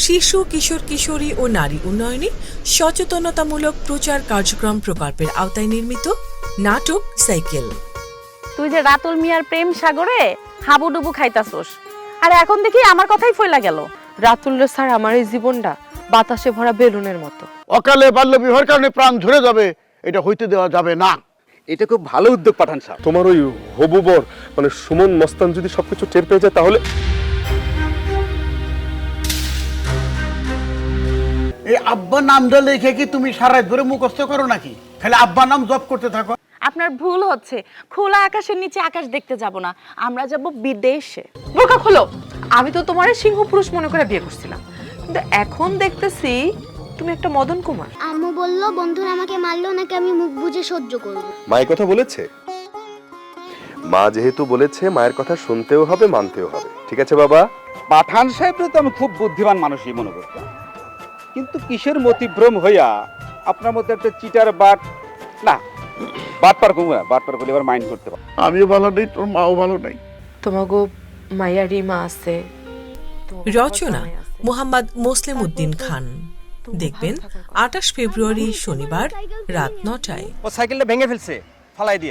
শিশু কিশোর কিশোরী ও নারী উন্নয়নে সচেতনতামূলক প্রচার কার্যক্রম প্রকল্পের আওতায় নির্মিত নাটক সাইকেল। তুই যে রাতুল মিয়ার প্রেম সাগরে হাবুডুবু খাইতাছস, আর এখন দেখি আমার কথাই ফইলা গেল। রাতুলের স্যার আমার এই জীবনটা বাতাসে ভরা বেলুনের মতো। অকালে বাল্য বিবাহের কারণে প্রাণ ঝরে যাবে, এটা হইতে দেওয়া যাবে না। এটা খুব ভালো উদ্যোগ পাঠান সাহেব। তোমার ওই হবু বর মানে সুমন মস্তান যদি সবকিছু টের পেয়ে যায় তাহলে এই আব্বা নামটা লিখে কি তুমি সারা রাত ধরে মুখস্থ করো নাকি? খালি আব্বা নাম জপ করতে থাকো। আপনার ভুল হচ্ছে, খোলা আকাশের নিচে আকাশ দেখতে যাব না, আমরা যাব বিদেশে। বোকা খোলো, আমি তো তোমার সিংহ পুরুষ মনে করে বিয়ে করছিলাম, কিন্তু এখন দেখতেছি তুমি একটা মদন কুমার। আম্মু বলল বন্ধুরা আমাকে মারলো নাকি আমি মুখ বুজে সহ্য করব। মায়ের কথা বলেছে? মা যেহেতু বলেছে মায়ের কথা শুনতেও হবে মানতেও হবে। ঠিক আছে বাবা? পাঠান সাহেবরে তো আমি খুব বুদ্ধিমান মানুষই মনে করতাম, কিন্তু কিসের মতিভ্রম হইয়া আপনার মধ্যে একটা চিটার বাট না বাট পার করবো না, বাট পার করলে এবার মাইন্ড করতে পারবো। আমিও ভালো নেই, তোর মাও ভালো নেই। তোমাগো মাইয়া রিমা আছে। রচনা মোহাম্মদ মোসলেম উদ্দিন খান। দেখবেন 28 ফেব্রুয়ারি শনিবার রাত 9টায়। ও সাইকেলটা ভেঙে ফেলছে, ফালাই দিয়ে।